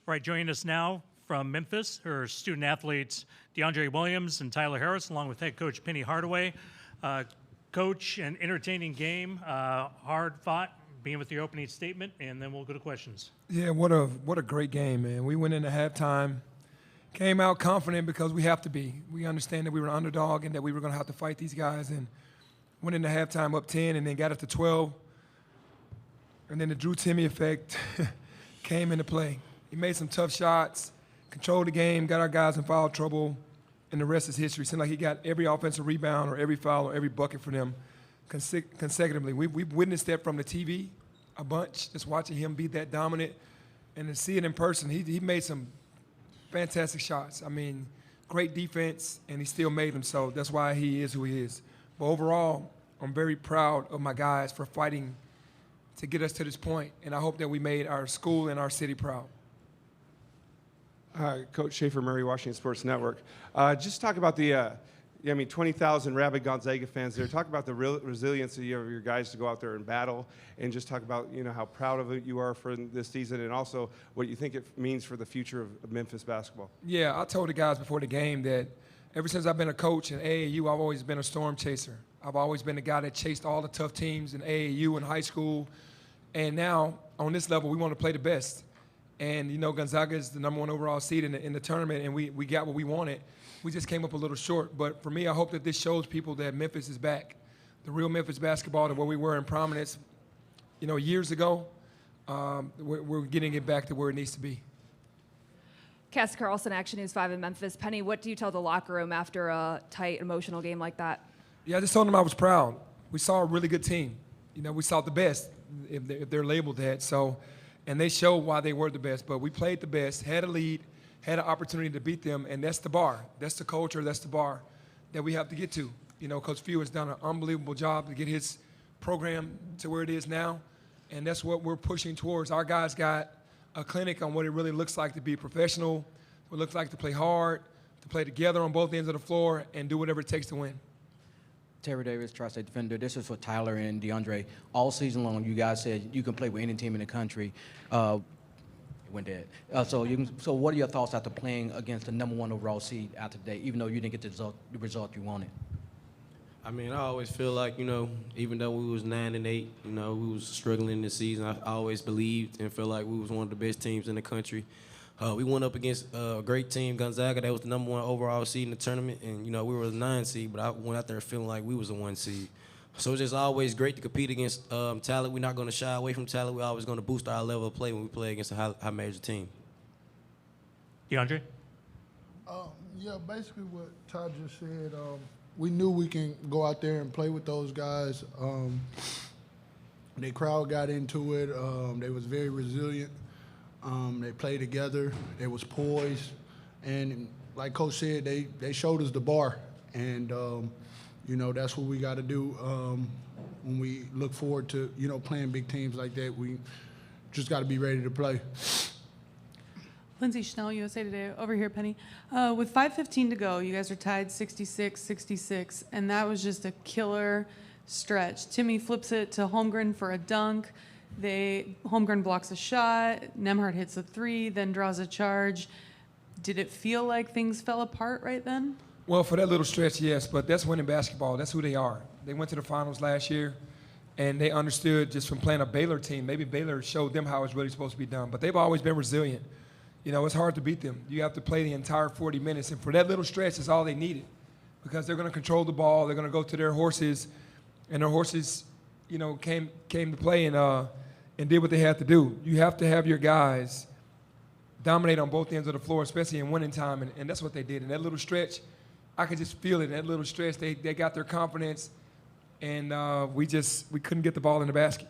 All right, joining us now from Memphis are student athletes DeAndre Williams and Tyler Harris, along with head coach Penny Hardaway. Coach, an entertaining game, hard fought. Begin with your opening statement, and then we'll go to questions. Yeah, what a great game, man. We went into halftime, came out confident because we have to be. We understand that we were an underdog and that we were going to have to fight these guys, and went into halftime up 10 and then got it to 12. And then the Drew Timme effect came into play. He made some tough shots, controlled the game, got our guys in foul trouble, and the rest is history. It seemed like he got every offensive rebound or every foul or every bucket for them consecutively. We've witnessed that from the TV a bunch, just watching him be that dominant. And to see it in person, he made some fantastic shots. I mean, great defense, and he still made them, so that's why he is who he is. But overall, I'm very proud of my guys for fighting to get us to this point, and I hope that we made our school and our city proud. Coach Schaefer Murray, Washington Sports Network. Just talk about the, 20,000 rabid Gonzaga fans there. Talk about the resiliency of your guys to go out there and battle, and just talk about, how proud of it you are for this season, and also what you think it means for the future of Memphis basketball. Yeah, I told the guys before the game that ever since I've been a coach in AAU, I've always been a storm chaser. I've always been the guy that chased all the tough teams in AAU and high school, and now on this level, we want to play the best. And, Gonzaga is the #1 overall seed in the tournament, and we got what we wanted. We just came up a little short. But for me, I hope that this shows people that Memphis is back. The real Memphis basketball to where we were in prominence, years ago. We're getting it back to where it needs to be. Cass Carlson, Action News 5 in Memphis. Penny, what do you tell the locker room after a tight, emotional game like that? Yeah, I just told them I was proud. We saw a really good team. We saw the best, if they're labeled that. So. And they showed why they were the best. But we played the best, had a lead, had an opportunity to beat them, and that's the bar. That's the culture, that's the bar that we have to get to. Coach Few has done an unbelievable job to get his program to where it is now, and that's what we're pushing towards. Our guys got a clinic on what it really looks like to be professional, what it looks like to play hard, to play together on both ends of the floor, and do whatever it takes to win. Terry Davis, Tri-State Defender. This is for Tyler and DeAndre. All season long, you guys said you can play with any team in the country. It went dead. So what are your thoughts after playing against the #1 overall seed after today, even though you didn't get the result you wanted? I mean, I always feel like, even though we was 9-8, we was struggling this season, I always believed and felt like we was one of the best teams in the country. We went up against a great team, Gonzaga, that was the #1 overall seed in the tournament, and, we were the 9 seed, but I went out there feeling like we was a 1 seed. So it's just always great to compete against talent. We're not going to shy away from talent. We're always going to boost our level of play when we play against a high major team. DeAndre? Yeah, basically what Todd just said. We knew we can go out there and play with those guys. The crowd got into it. They was very resilient. They played together. They was poised, and like Coach said, they showed us the bar, and that's what we got to do when we look forward to playing big teams like that. We just got to be ready to play. Lindsay Schnell, USA Today. Over here, Penny. With 5:15 to go, you guys are tied 66-66, and that was just a killer stretch. Timme flips it to Holmgren for a dunk. Holmgren blocks a shot, Nembhard hits a 3, then draws a charge. Did it feel like things fell apart right then? Well, for that little stretch, yes, but that's winning basketball. That's who they are. They went to the finals last year, and they understood just from playing a Baylor team. Maybe Baylor showed them how it's really supposed to be done, but they've always been resilient. It's hard to beat them. You have to play the entire 40 minutes, and for that little stretch, it's all they needed because they're going to control the ball. They're going to go to their horses, and their horses, came to play and did what they had to do. You have to have your guys dominate on both ends of the floor, especially in winning time, and that's what they did. In that little stretch, I could just feel it. In that little stretch, they got their confidence, and we couldn't get the ball in the basket.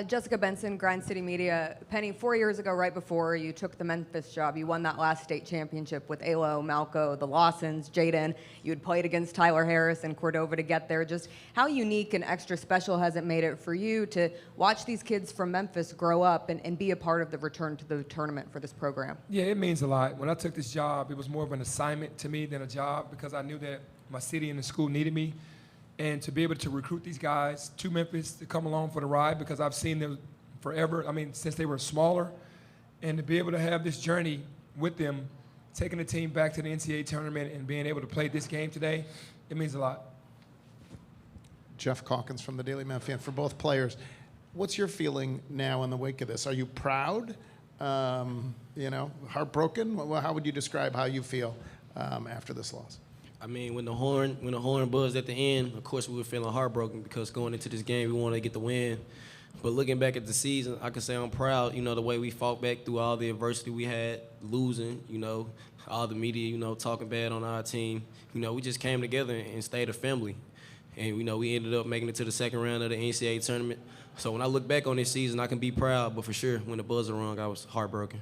Jessica Benson, Grind City Media. Penny, 4 years ago, right before you took the Memphis job, you won that last state championship with Alo, Malco, the Lawsons, Jaden. You had played against Tyler Harris and Cordova to get there. Just how unique and extra special has it made it for you to watch these kids from Memphis grow up and be a part of the return to the tournament for this program? Yeah, it means a lot. When I took this job, it was more of an assignment to me than a job because I knew that my city and the school needed me. And to be able to recruit these guys to Memphis to come along for the ride because I've seen them forever, since they were smaller, And to be able to have this journey with them, taking the team back to the NCAA tournament and being able to play this game today, it means a lot. Jeff Calkins from the Daily Memphian. For both players, what's your feeling now in the wake of this? Are you proud? Heartbroken? Well, how would you describe how you feel after this loss? I mean, when the horn buzzed at the end, of course we were feeling heartbroken because going into this game we wanted to get the win. But looking back at the season, I can say I'm proud, the way we fought back through all the adversity we had, losing, all the media, talking bad on our team. We just came together and stayed a family. And, we ended up making it to the second round of the NCAA tournament. So when I look back on this season, I can be proud, but for sure, when the buzzer rung, I was heartbroken.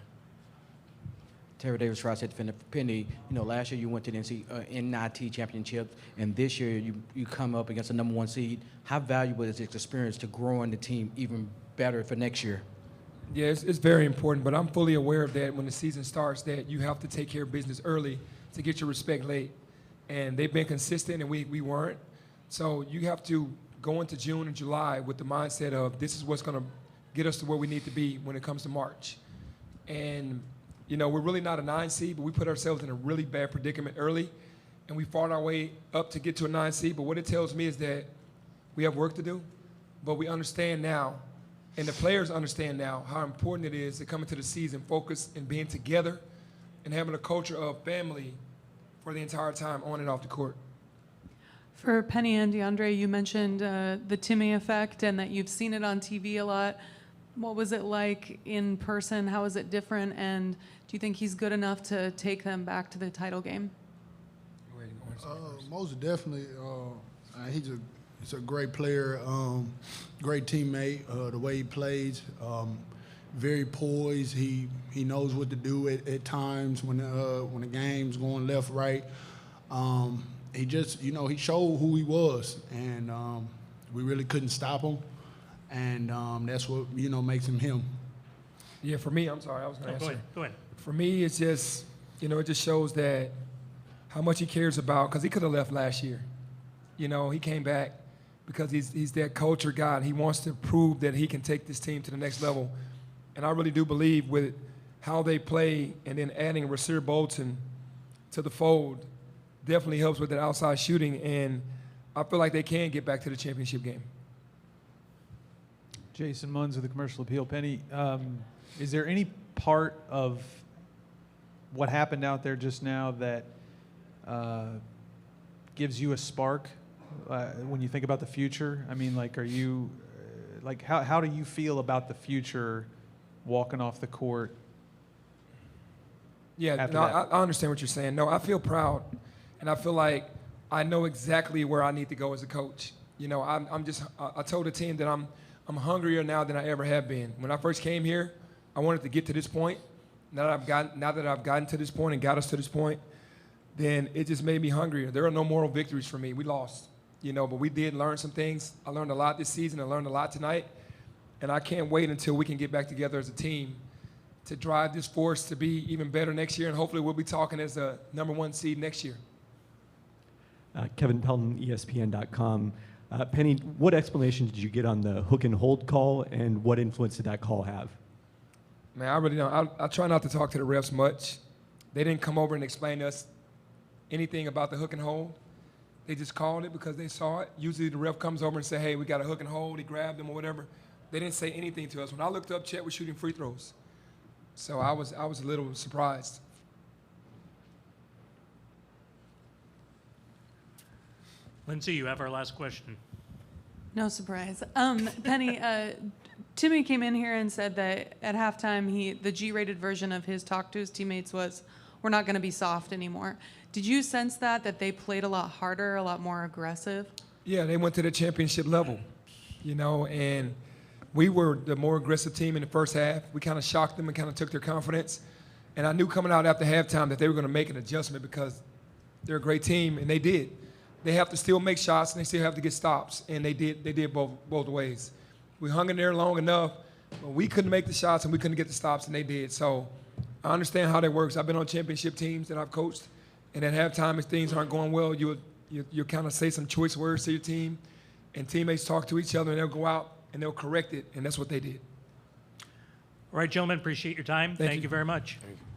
Terry Davis, Tri-State defender for Penny. Last year you went to the NIT championship, and this year you come up against the #1 seed. How valuable is this experience to growing the team even better for next year? Yeah, it's very important, but I'm fully aware of that when the season starts, that you have to take care of business early to get your respect late. And they've been consistent, and we weren't. So you have to go into June and July with the mindset of this is what's going to get us to where we need to be when it comes to March. And, we're really not a 9 seed, but we put ourselves in a really bad predicament early, and we fought our way up to get to a 9 seed. But what it tells me is that we have work to do, but we understand now, and the players understand now, how important it is to come into the season focused and being together and having a culture of family for the entire time on and off the court. For Penny and DeAndre, you mentioned the Timmy effect and that you've seen it on TV a lot. What was it like in person? How is it different? And do you think he's good enough to take them back to the title game? Most definitely. He's a great player, great teammate. The way he plays, very poised. He knows what to do at times when the game's going left, right. He just, he showed who he was, and we really couldn't stop him. And that's what, makes him him. Yeah, for me, I'm sorry, I was going to answer. Go ahead. For me, it's just, it just shows that how much he cares about, because he could have left last year. He came back because he's that culture guy, and he wants to prove that he can take this team to the next level. And I really do believe with how they play and then adding Rasir Bolton to the fold definitely helps with that outside shooting, and I feel like they can get back to the championship game. Jason Munz with the Commercial Appeal. Penny, is there any part of what happened out there just now that gives you a spark when you think about the future? I mean, are you, how do you feel about the future walking off the court? Yeah, no, I understand what you're saying. No, I feel proud, and I feel like I know exactly where I need to go as a coach. I told the team that I'm hungrier now than I ever have been. When I first came here, I wanted to get to this point. Now that I've gotten to this point and got us to this point, then it just made me hungrier. There are no moral victories for me. We lost, but we did learn some things. I learned a lot this season. I learned a lot tonight, and I can't wait until we can get back together as a team to drive this force to be even better next year, and hopefully we'll be talking as a #1 seed next year. Kevin Pelton, ESPN.com. Penny, what explanation did you get on the hook and hold call, and what influence did that call have? Man, I really don't. I try not to talk to the refs much. They didn't come over and explain to us anything about the hook and hold. They just called it because they saw it. Usually the ref comes over and say, hey, we got a hook and hold. He grabbed them or whatever. They didn't say anything to us. When I looked up, Chet was shooting free throws. So I was a little surprised. Lindsay, you have our last question. No surprise. Penny, Timmy came in here and said that at halftime, the G-rated version of his talk to his teammates was, we're not going to be soft anymore. Did you sense that they played a lot harder, a lot more aggressive? Yeah, they went to the championship level, and we were the more aggressive team in the first half. We kind of shocked them and kind of took their confidence. And I knew coming out after halftime that they were going to make an adjustment because they're a great team, and they did. They have to still make shots, and they still have to get stops, and they did both ways. We hung in there long enough, but we couldn't make the shots, and we couldn't get the stops, and they did. So I understand how that works. I've been on championship teams that I've coached, and at halftime, if things aren't going well, you kind of say some choice words to your team, and teammates talk to each other, and they'll go out, and they'll correct it, and that's what they did. All right, gentlemen, appreciate your time. Thank you very much. Thank you.